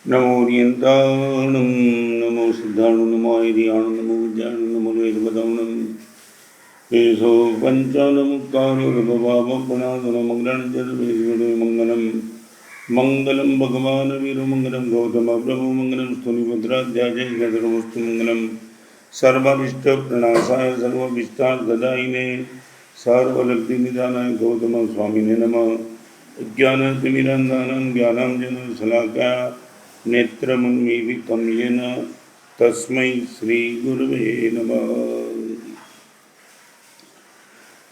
नमो रियंताणं नमो सिद्धाणं नमो ऐरियाणं नमो विद्याणं नमो वेदवदाणं येषो पञ्चानमुक्तानुर्भवामपुनादनमङ्गलं मङ्गलं भगवान् वीरमङ्गलं गौतमप्रभु मङ्गलं स्तुनिभद्राध्यायैकधर्मस्तु मङ्गलं सर्वाभीष्टप्रणाशाय सर्वाभीष्टार्थदायिने सर्वलब्धिनिधानाय गौतमस्वामिने नमः। ज्ञानतिमिरन्दानं ज्ञानाञ्जनशलाकया नेत्रमुन्मीलितं येन तस्मै श्रीगुरुवे नमः।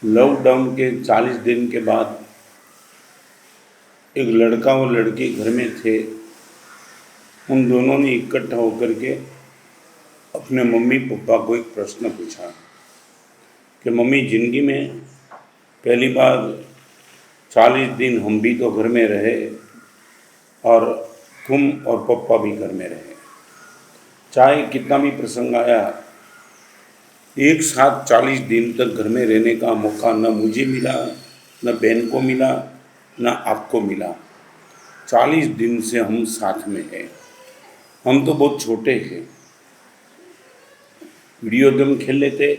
लॉकडाउन के 40 दिन के बाद एक लड़का और लड़की घर में थे। उन दोनों ने इकट्ठा होकर के अपने मम्मी पापा को एक प्रश्न पूछा कि मम्मी, ज़िंदगी में पहली बार 40 दिन हम भी तो घर में रहे और तुम और पापा भी घर में रहे। चाहे कितना भी प्रसंग आया, एक साथ 40 दिन तक घर में रहने का मौका न मुझे मिला, न बहन को मिला, न आपको मिला। 40 दिन से हम साथ में हैं। हम तो बहुत छोटे हैं, वीडियो गेम खेल लेते,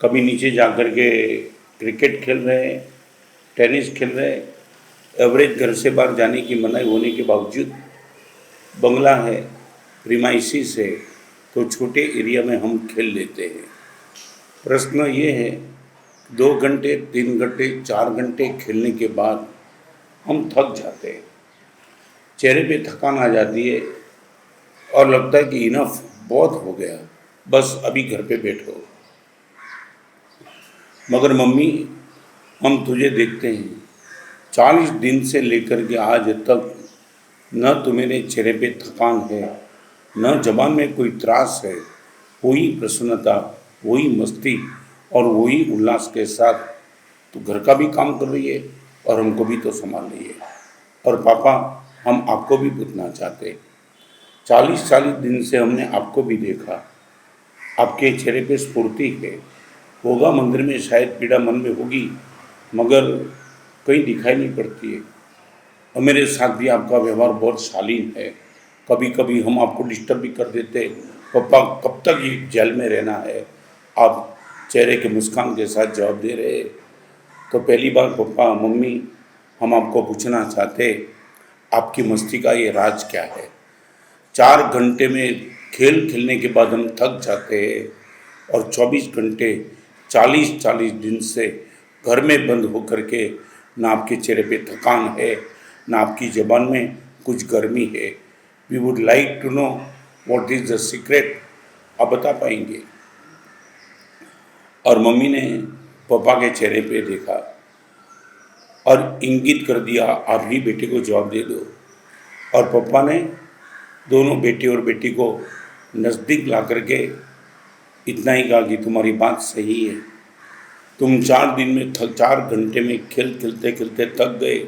कभी नीचे जा कर के क्रिकेट खेल रहे, टेनिस खेल रहे। एवरेज घर से बाहर जाने की मनाही होने के बावजूद बंगला है, प्रीमाइसिस है, तो छोटे एरिया में हम खेल लेते हैं। प्रश्न ये है, 2 घंटे 3 घंटे 4 घंटे खेलने के बाद हम थक जाते हैं, चेहरे पे थकान आ जाती है और लगता है कि इनफ, बहुत हो गया, बस अभी घर पे बैठो। मगर मम्मी, हम तुझे देखते हैं 40 दिन से लेकर के आज तक न तो मेरे चेहरे पे थकान है, न जबान में कोई त्रास है। वही प्रसन्नता, वही मस्ती और वही उल्लास के साथ तो घर का भी काम कर रही है और हमको भी तो संभाल रही है। और पापा, हम आपको भी पूछना चाहते, 40 दिन से हमने आपको भी देखा, आपके चेहरे पे स्फूर्ति है। होगा मंदिर में शायद पीड़ा मन में होगी, मगर कहीं दिखाई नहीं पड़ती है। और मेरे साथ भी आपका व्यवहार बहुत शालीन है। कभी कभी हम आपको डिस्टर्ब भी कर देते, पापा कब तक ये जेल में रहना है, आप चेहरे के मुस्कान के साथ जवाब दे रहे। तो पहली बार पापा मम्मी, हम आपको पूछना चाहते, आपकी मस्ती का ये राज क्या है? 4 घंटे में खेल खेलने के बाद हम थक जाते हैं और 24 घंटे 40 दिन से घर में बंद होकर के ना आपके चेहरे पे थकान है, ना आपकी ज़बान में कुछ गर्मी है। We would like to know what is the secret, आप बता पाएंगे? और मम्मी ने पापा के चेहरे पे देखा और इंगित कर दिया, आप ही बेटे को जवाब दे दो। और पापा ने दोनों बेटे और बेटी को नज़दीक ला करके इतना ही कहा कि तुम्हारी बात सही है, तुम 4 घंटे में खेल खेलते खेलते थक गए।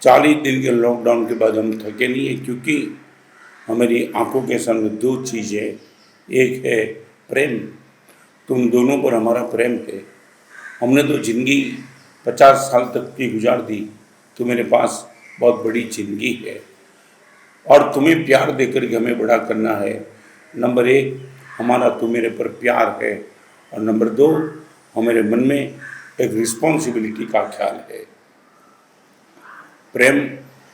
40 दिन के लॉकडाउन के बाद हम थके नहीं है, क्योंकि हमारी आंखों के सामने 2 चीज़ें, एक है प्रेम, तुम दोनों पर हमारा प्रेम है। हमने तो ज़िंदगी 50 साल तक की गुजार दी, तो मेरे पास बहुत बड़ी ज़िंदगी है और तुम्हें प्यार देकर के हमें बड़ा करना है। नंबर 1 हमारा तुम मेरे पर प्यार है, और नंबर 2 हमारे मन में एक रिस्पॉन्सिबिलिटी का ख्याल है। प्रेम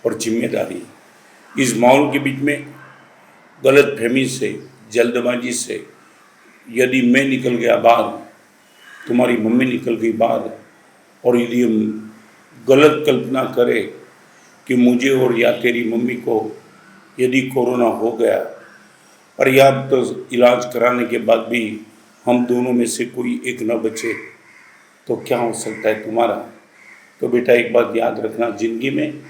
और जिम्मेदारी, इस माहौल के बीच में गलत फहमी से, जल्दबाजी से, यदि मैं निकल गया बाहर, तुम्हारी मम्मी निकल गई बाहर, और यदि हम गलत कल्पना करें कि मुझे और या तेरी मम्मी को यदि कोरोना हो गया और या तो इलाज कराने के बाद भी हम दोनों में से कोई एक न बचे, तो क्या हो सकता है तुम्हारा? तो बेटा, एक बात याद रखना, ज़िंदगी में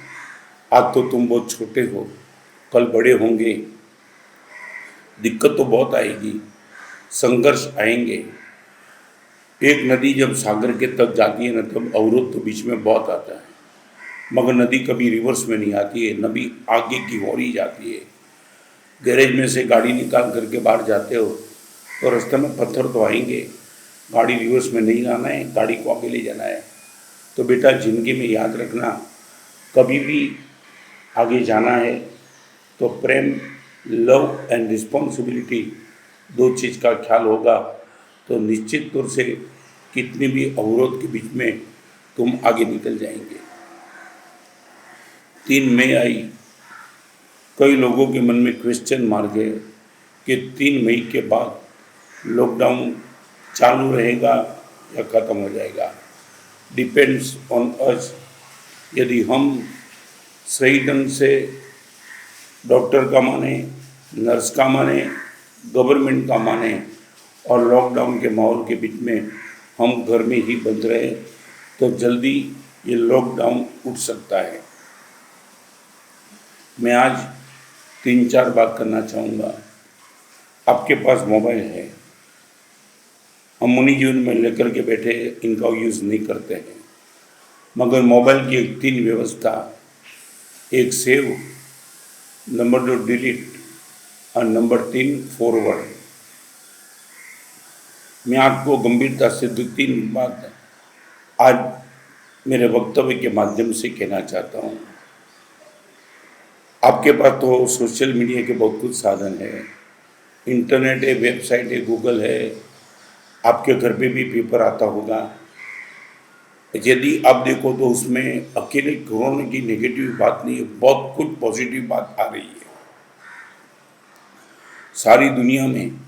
आज तो तुम बहुत छोटे हो, कल बड़े होंगे, दिक्कत तो बहुत आएगी, संघर्ष आएंगे। एक नदी जब सागर के तक जाती है ना, तब अवरोध तो बीच में बहुत आता है, मगर नदी कभी रिवर्स में नहीं आती है, नदी आगे की ओर ही जाती है। गैरेज में से गाड़ी निकाल करके बाहर जाते हो तो रास्ते में पत्थर तो आएंगे, गाड़ी रिवर्स में नहीं लाना है, गाड़ी को आगे ले जाना है। तो बेटा, ज़िंदगी में याद रखना, कभी भी आगे जाना है तो प्रेम, लव एंड रिस्पॉन्सिबिलिटी, दो चीज़ का ख्याल होगा तो निश्चित तौर से कितनी भी अवरोध के बीच में तुम आगे निकल जाएंगे। 3 मई आई, कई लोगों के मन में क्वेश्चन मार गए कि 3 मई के बाद लॉकडाउन चालू रहेगा या ख़त्म हो जाएगा। Depends on us. यदि हम सही ढंग से डॉक्टर का माने, नर्स का माने, गवर्नमेंट का माने और लॉकडाउन के माहौल के बीच में हम घर में ही बंद रहे तो जल्दी ये लॉकडाउन उठ सकता है। मैं आज 3-4 बात करना चाहूँगा। आपके पास मोबाइल है, हम मुनि जीवन में लेकर के बैठे इनका यूज़ नहीं करते हैं, मगर मोबाइल की एक 3 व्यवस्था, एक सेव, नंबर 2 डिलीट और नंबर 3 फॉरवर्ड। मैं आपको गंभीरता से 2-3 बात आज मेरे वक्तव्य के माध्यम से कहना चाहता हूँ। आपके पास तो सोशल मीडिया के बहुत कुछ साधन है, इंटरनेट है, वेबसाइट है, गूगल है, आपके घर पे भी पेपर आता होगा। यदि आप देखो तो उसमें अकेले कोरोना की नेगेटिव बात नहीं है, बहुत कुछ पॉजिटिव बात आ रही है। सारी दुनिया में,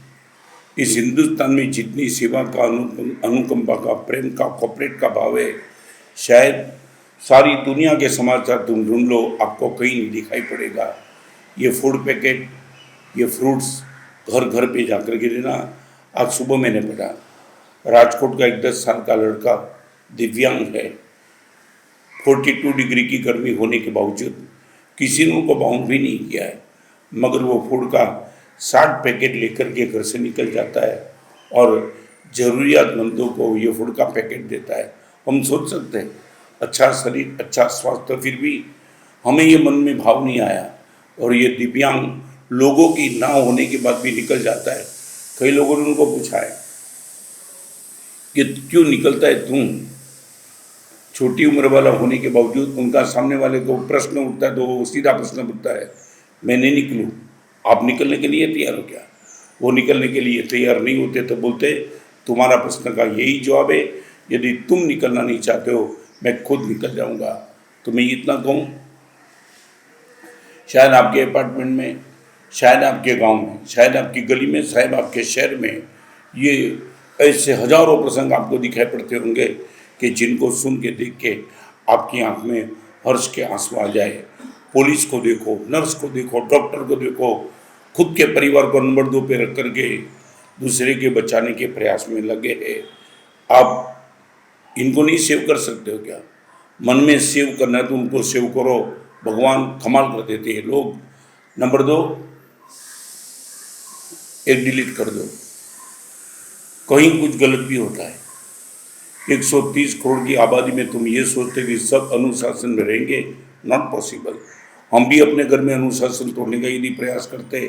इस हिंदुस्तान में जितनी सेवा का, अनुकंपा का, प्रेम का, कॉपरेट का भाव है, शायद सारी दुनिया के समाचार तुम ढूंढ लो, आपको कहीं नहीं दिखाई पड़ेगा। ये फूड पैकेट, ये फ्रूट्स घर घर पे जाकर के देना। आज सुबह मैंने पढ़ा, राजकोट का एक 10 साल का लड़का दिव्यांग है, 42 डिग्री की गर्मी होने के बावजूद किसी ने उनको बाउंड भी नहीं किया है, मगर वो फूड का 60 पैकेट लेकर के घर से निकल जाता है और ज़रूरियातमंदों को ये फूड का पैकेट देता है। हम सोच सकते हैं, अच्छा शरीर, अच्छा स्वास्थ्य, फिर भी हमें ये मन में भाव नहीं आया और ये दिव्यांग लोगों की ना होने के बाद भी निकल जाता है। कई लोगों ने उनको पूछा है कि क्यों निकलता है तुम, छोटी उम्र वाला होने के बावजूद। उनका सामने वाले को प्रश्न उठता है तो वो सीधा प्रश्न उठता है, मैं नहीं निकलूँ, आप निकलने के लिए तैयार हो क्या? वो निकलने के लिए तैयार नहीं होते तो बोलते तुम्हारा प्रश्न का यही जवाब है, यदि तुम निकलना नहीं चाहते हो मैं खुद निकल जाऊंगा। तो मैं इतना कहूँ, शायद आपके अपार्टमेंट में, शायद आपके गांव में, शायद आपकी गली में, शायद आपके शहर में ये ऐसे हजारों प्रसंग आपको दिखाई पड़ते होंगे कि जिनको सुन के देख के आपकी आंख में हर्ष के आंसू आ जाए। पुलिस को देखो, नर्स को देखो, डॉक्टर को देखो, खुद के परिवार को नंबर 2 पे रख करके दूसरे के बचाने के प्रयास में लगे हैं। आप इनको नहीं सेव कर सकते हो क्या? मन में सेव करना है तो उनको सेव करो, भगवान कमाल कर देते हैं। लोग नंबर 2 एक डिलीट कर दो, कहीं कुछ गलत भी होता है। 130 करोड़ की आबादी में तुम ये सोचते कि सब अनुशासन में रहेंगे, नॉट पॉसिबल। हम भी अपने घर में अनुशासन तोड़ने का यदि प्रयास करते,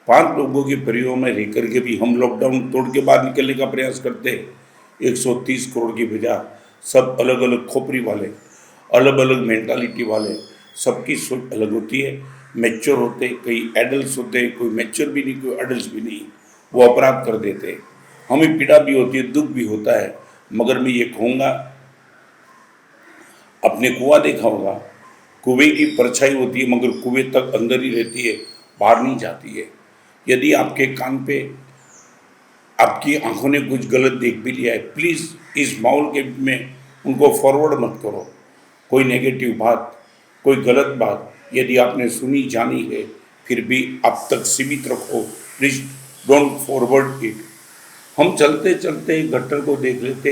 5 लोगों के परिवार में रह करके भी हम लॉकडाउन तोड़ के बाहर निकलने का प्रयास करते, 130 करोड़ की बजाय सब अलग अलग खोपड़ी वाले, अलग अलग मेंटालिटी वाले, सबकी सोच अलग होती है। मैच्योर होते, कई एडल्ट होते, कोई मैच्योर भी नहीं, कोई एडल्ट भी नहीं, वो अपराध कर देते। हमें पीड़ा भी होती है, दुख भी होता है, मगर मैं ये कहूँगा, अपने कुआं देखा होगा, कुएं की परछाई होती है मगर कुएं तक अंदर ही रहती है, बाहर नहीं जाती है। यदि आपके कान पे, आपकी आंखों ने कुछ गलत देख भी लिया है, प्लीज़ इस माहौल के में उनको फॉरवर्ड मत करो। कोई नेगेटिव बात, कोई गलत बात यदि आपने सुनी जानी है, फिर भी आप तक सीमित रखो, प्लीज डोंट फॉरवर्ड इट। हम चलते चलते गटर को देख लेते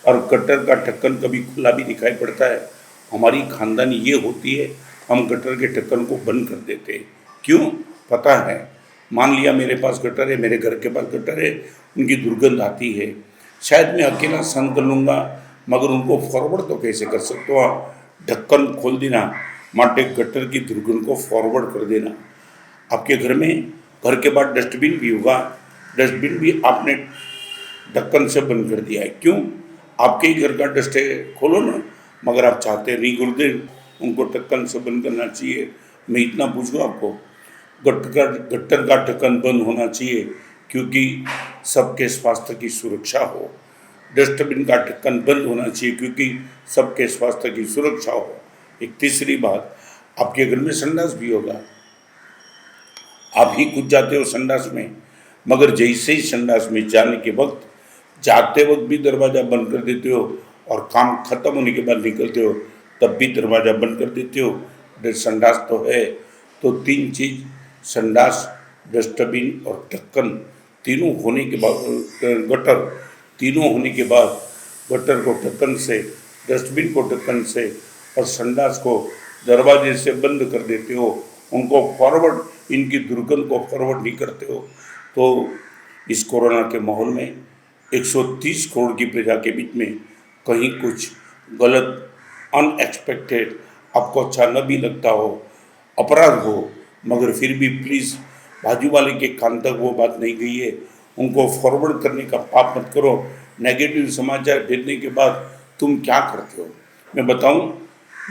और गटर का ढक्कन कभी खुला भी दिखाई पड़ता है। हमारी खानदानी ये होती है, हम गटर के ढक्कन को बंद कर देते। क्यों? पता है, मान लिया मेरे पास गटर है, मेरे घर के पास गटर है, उनकी दुर्गंध आती है, शायद मैं अकेला सहन कर लूँगा, मगर उनको फॉरवर्ड तो कैसे कर सकते हो? ढक्कन खोल देना, माटे गटर की दुर्गंध को फॉरवर्ड कर देना। आपके घर में, घर के बाद डस्टबिन भी होगा, डस्टबिन भी आपने ढक्कन से बंद कर दिया है। क्यों? आपके ही घर का डस्ट है, खोलो ना, मगर आप चाहते नहीं। गुरुदेव, उनको ढक्कन से बंद करना चाहिए। मैं इतना पूछूँ आपको, गट्टर का ढक्कन बंद होना चाहिए क्योंकि सबके स्वास्थ्य की सुरक्षा हो। डस्टबिन का ढक्कन बंद होना चाहिए क्योंकि सबके स्वास्थ्य की सुरक्षा हो। एक तीसरी बात, आपके घर में संडास भी होगा, आप ही कूद जाते हो संडास में, मगर जैसे ही संडास में जाने के वक्त, जाते वक्त भी दरवाज़ा बंद कर देते हो और काम खत्म होने के बाद निकलते हो तब भी दरवाज़ा बंद कर देते हो। संडास तो है, तो तीन चीज़, संडास, डस्टबिन और ढक्कन, तीनों होने के बाद, गटर, तीनों होने के बाद गटर को ढक्कन से, डस्टबिन को ढक्कन से और संडास को दरवाजे से बंद कर देते हो, उनको फॉरवर्ड, इनकी दुर्गंध को फॉरवर्ड नहीं करते हो, तो इस कोरोना के माहौल में 130 करोड़ की प्रजा के बीच में कहीं कुछ गलत, अनएक्सपेक्टेड, आपको अच्छा न भी लगता हो, अपराध हो, मगर फिर भी प्लीज़ बाजू वाले के कान तक वो बात नहीं गई है, उनको फॉरवर्ड करने का पाप मत करो। नेगेटिव समाचार भेजने के बाद तुम क्या करते हो मैं बताऊं,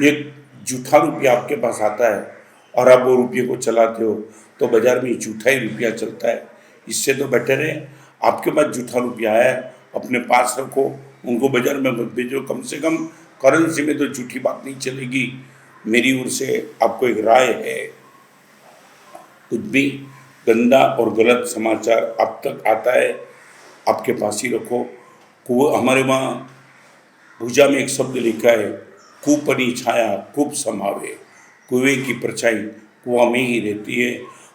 एक झूठा रुपया आपके पास आता है और आप वो रुपये को चलाते हो तो बाजार में झूठा ही रुपया चलता है। इससे तो बेटर है आपके पास झूठा रुपया है, अपने पास रखो, उनको बाजार में मत भेजो। कम से कम करेंसी में तो झूठी बात नहीं चलेगी। मेरी ओर से आपको एक राय है, कुछ भी गंदा और गलत समाचार आप तक आता है, आपके पास ही रखो। हमारे वहाँ भुजा में एक शब्द लिखा है, कुपनी छाया खूब समावे, कुएं की परछाई कुआं में ही रहती है।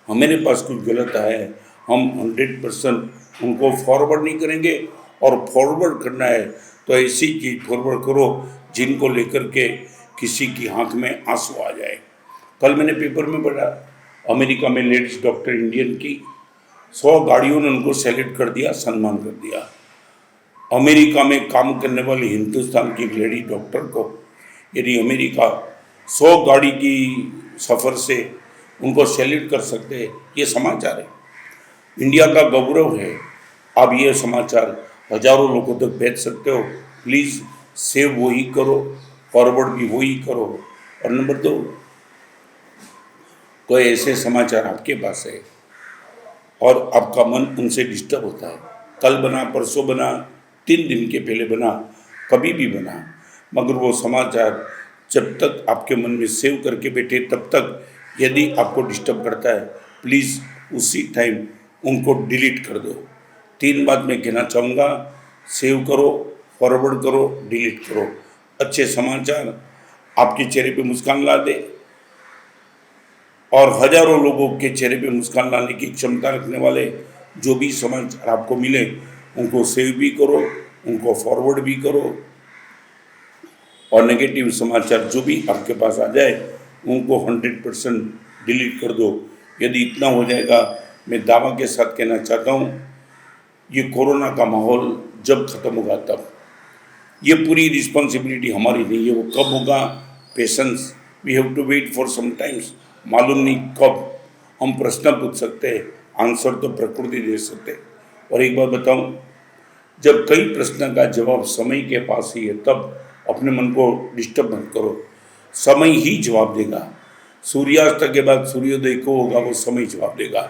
हमारे पास कुछ गलत आया है, हम 100% उनको फॉरवर्ड नहीं करेंगे, और फॉरवर्ड करना है तो ऐसी चीज़ फॉरवर्ड करो जिनको लेकर के किसी की आंख में आंसू आ जाए। कल मैंने पेपर में पढ़ा, अमेरिका में लेडीज डॉक्टर इंडियन की 100 गाड़ियों ने उनको सेलेक्ट कर दिया, सम्मान कर दिया। अमेरिका में काम करने वाली हिंदुस्तान की एक लेडी डॉक्टर को यदि अमेरिका 100 गाड़ी की सफ़र से उनको सैल्यूट कर सकते हैं, ये समाचार है, इंडिया का गौरव है। आप ये समाचार हजारों लोगों तक भेज सकते हो। प्लीज़ सेव वही करो, फॉरवर्ड भी वही करो। और नंबर 2, कोई ऐसे समाचार आपके पास है और आपका मन उनसे डिस्टर्ब होता है, कल बना, परसों बना, 3 दिन के पहले बना, कभी भी बना, मगर वो समाचार जब तक आपके मन में सेव करके बैठे तब तक यदि आपको डिस्टर्ब करता है, प्लीज़ उसी टाइम उनको डिलीट कर दो। 3 बात मैं कहना चाहूँगा, सेव करो, फॉरवर्ड करो, डिलीट करो। अच्छे समाचार आपके चेहरे पे मुस्कान ला दे और हजारों लोगों के चेहरे पे मुस्कान लाने की क्षमता रखने वाले जो भी समाचार आपको मिले उनको सेव भी करो, उनको फॉरवर्ड भी करो, और नेगेटिव समाचार जो भी आपके पास आ जाए उनको 100% डिलीट कर दो। यदि इतना हो जाएगा, मैं दावा के साथ कहना चाहता हूँ, ये कोरोना का माहौल जब ख़त्म होगा तब, ये पूरी रिस्पॉन्सिबिलिटी हमारी नहीं है, वो कब होगा, patience, we have to wait for some times. मालूम नहीं कब, हम प्रश्न पूछ सकते हैं, आंसर तो प्रकृति दे सकते हैं। और एक बात बताऊं, जब कई प्रश्न का जवाब समय के पास ही है तब अपने मन को डिस्टर्ब मत करो, समय ही जवाब देगा। सूर्यास्त के बाद सूर्योदय को होगा, वो समय जवाब देगा।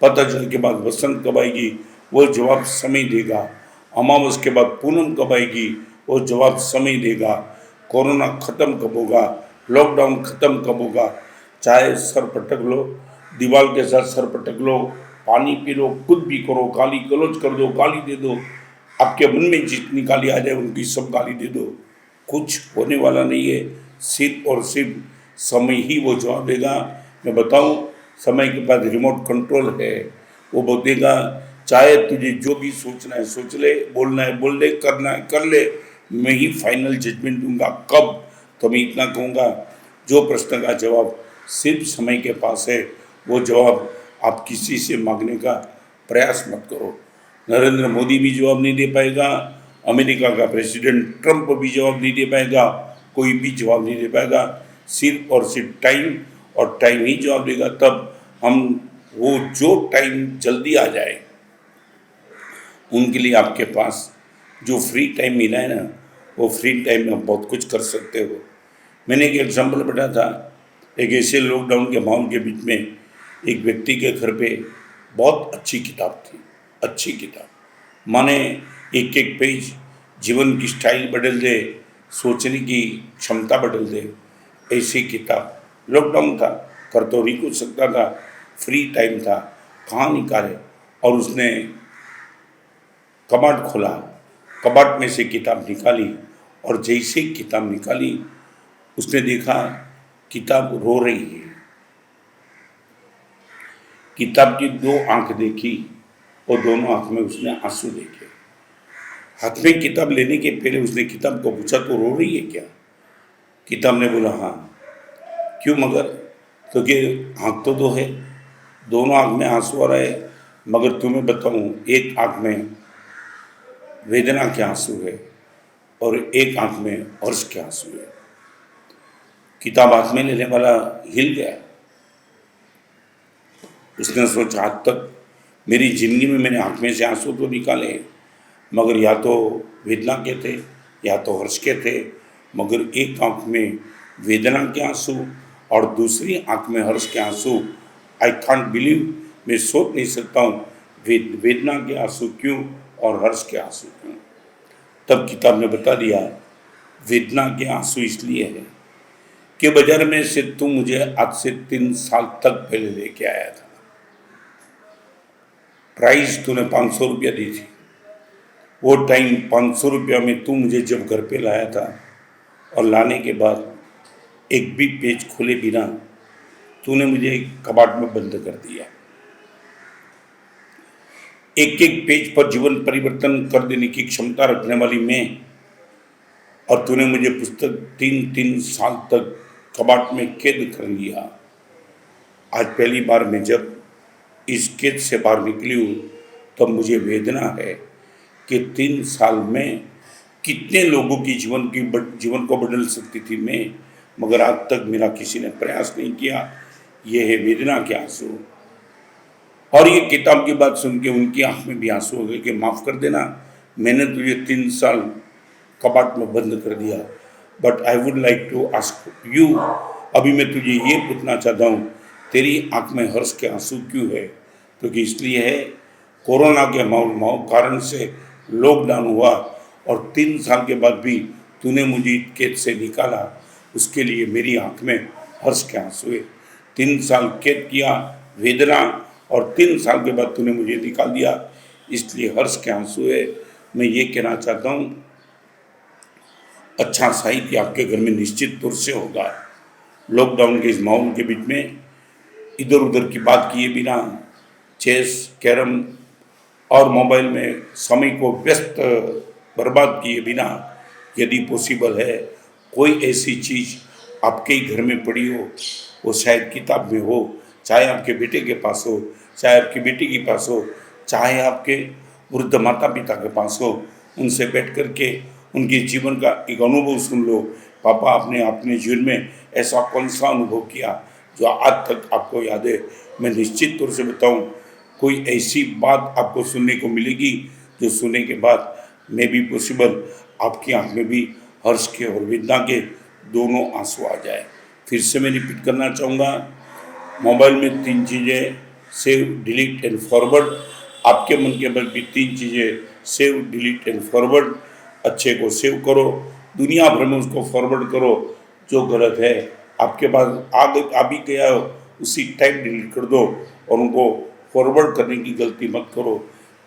पतझड़ के बाद वसंत कब आएगी, वो जवाब समय देगा। अमावस के बाद पूनम कब आएगी, वो जवाब समय देगा। कोरोना ख़त्म कब होगा, लॉकडाउन ख़त्म कब होगा, चाहे सर पटक लो, दीवार के साथ सर पटक लो, पानी पी लो, खुद भी करो, गाली गलौज कर दो, गाली दे दो, आपके मन में जितनी गाली आ जाए उनकी सब गाली दे दो, कुछ होने वाला नहीं है। सिर्फ और सिर्फ समय ही वो जवाब देगा। मैं बताऊं, समय के पास रिमोट कंट्रोल है, वो बोलेगा चाहे तुझे जो भी सोचना है सोच ले, बोलना है बोल ले, करना है कर ले, मैं ही फाइनल जजमेंट दूंगा। कब, तो मैं इतना कहूँगा, जो प्रश्न का जवाब सिर्फ समय के पास है वो जवाब आप किसी से मांगने का प्रयास मत करो। नरेंद्र मोदी भी जवाब नहीं दे पाएगा, अमेरिका का प्रेसिडेंट ट्रंप भी जवाब नहीं दे पाएगा, कोई भी जवाब नहीं दे पाएगा। सिर्फ और सिर्फ टाइम, और टाइम ही जवाब देगा। तब हम वो जो टाइम जल्दी आ जाए उनके लिए आपके पास जो फ्री टाइम मिला है ना, वो फ्री टाइम में बहुत कुछ कर सकते हो। मैंने एक एग्जाम्पल बताया था, एक ऐसे लॉकडाउन के माहौल के बीच में एक व्यक्ति के घर पे बहुत अच्छी किताब थी, अच्छी किताब माने एक एक पेज जीवन की स्टाइल बदल दे, सोचने की क्षमता बदल दे, ऐसी किताब। लॉकडाउन था, कर तो नहीं कुछ सकता था, फ्री टाइम था, कहाँ निकाले, और उसने कबाड़ खोला, कबाड़ में से किताब निकाली, और जैसे किताब निकाली उसने देखा किताब रो रही है। किताब की दो आंख देखी और दोनों आंख में उसने आंसू देखे। हाथ में किताब लेने के पहले उसने किताब को पूछा, तो रो रही है क्या? किताब ने बोला हाँ। क्यों मगर? क्योंकि आंख तो दो है, दोनों आंख में आंसू आ रहा है, मगर तुम्हें बताऊं, एक आंख में वेदना के आंसू है और एक आंख में हर्ष के आंसू है। किताब हाथ में लेने वाला हिल गया। उसने सोचा, आज तक मेरी जिंदगी में मैंने आंख में से आंसू तो निकाले, मगर या तो वेदना के थे या तो हर्ष के थे, मगर एक आंख में वेदना के आंसू और दूसरी आंख में हर्ष के आंसू। आई कांट बिलीव, मैं सोच नहीं सकता हूँ वेदना के आंसू क्यों और हर्ष के आंसू क्यों। तब किताब ने बता दिया, वेदना के आंसू इसलिए है कि बाजार में से तू मुझे आज से 3 साल तक पहले लेके आया था, प्राइस तूने 500 रुपया दी थी। वो टाइम 500 रुपया में तू मुझे जब घर पे लाया था, और लाने के बाद एक भी पेज खोले बिना तूने मुझे कबाड़ में बंद कर दिया। एक एक पेज पर जीवन परिवर्तन कर देने की क्षमता रखने वाली मैं, और तूने मुझे पुस्तक 3-3 साल तक कबाड़ में कैद कर लिया। आज पहली बार मैं जब इस कैद से बाहर निकली हूँ, तब मुझे वेदना है कि 3 साल में कितने लोगों की जीवन को बदल सकती थी मैं, मगर आज तक मेरा किसी ने प्रयास नहीं किया। ये है वेदना के आंसू। और ये किताब की बात सुन के उनकी आंख में भी आंसू हो गए कि माफ़ कर देना, मैंने तुझे 3 साल कबाड़ में बंद कर दिया, but I would like to ask you, अभी मैं तुझे ये पूछना चाहता हूँ, तेरी आंख में हर्ष के आंसू क्यों है? क्योंकि इसलिए है, कोरोना के कारण से लॉकडाउन हुआ और 3 साल के बाद भी तूने मुझे कैद से निकाला, उसके लिए मेरी आंख में हर्ष के आंसू है। 3 साल कैद किया, वेदना, और 3 साल के बाद तूने मुझे निकाल दिया, इसलिए हर्ष के आंसू है। मैं ये कहना चाहता हूँ, अच्छा साहित्य आपके घर में निश्चित तौर से होगा। लॉकडाउन के इस माहौल के बीच में इधर उधर की बात किए बिना चेस, कैरम और मोबाइल में समय को व्यस्त बर्बाद किए बिना, यदि पॉसिबल है, कोई ऐसी चीज़ आपके ही घर में पड़ी हो, वो शायद किताब में हो, चाहे आपके बेटे के पास हो, चाहे आपकी बेटी के पास हो, चाहे आपके वृद्ध माता पिता के पास हो, उनसे बैठ कर के उनके जीवन का एक अनुभव सुन लो। पापा, आपने अपने जीवन में ऐसा कौन सा अनुभव किया जो आज तक आपको याद है? मैं निश्चित तौर से बताऊं, कोई ऐसी बात आपको सुनने को मिलेगी जो सुनने के बाद मैं भी पॉसिबल आपकी आंख में भी हर्ष के और वेदना के दोनों आंसू आ जाए। फिर से मैं रिपीट करना चाहूँगा, मोबाइल में 3 चीज़ें, सेव, डिलीट एंड फॉरवर्ड। आपके मन के बल भी 3 चीज़ें, सेव, डिलीट एंड फॉरवर्ड। अच्छे को सेव करो, दुनिया भर में उसको फॉरवर्ड करो, जो गलत है आपके पास आ भी गया हो, उसी टाइम डिलीट कर दो, और उनको फॉरवर्ड करने की गलती मत करो।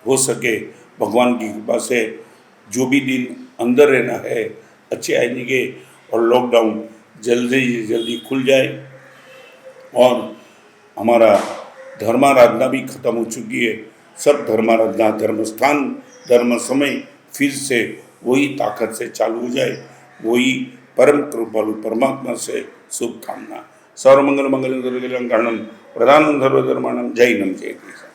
हो सके भगवान की कृपा से जो भी दिन अंदर रहना है अच्छे आएंगे, और लॉकडाउन जल्दी से जल्दी खुल जाए, और हमारा धर्माराधना भी खत्म हो चुकी है। सब धर्माराधना, धर्म स्थान, धर्म समय फिर से वही ताकत से चालू हो जाए। वही परम कृपालु परमात्मा से शुभकामना। सर्वमंगल मंगलम सर्वमंगल कारणम प्रधानम सर्वधर्माणाम। जय हिंद, जय श्री राम।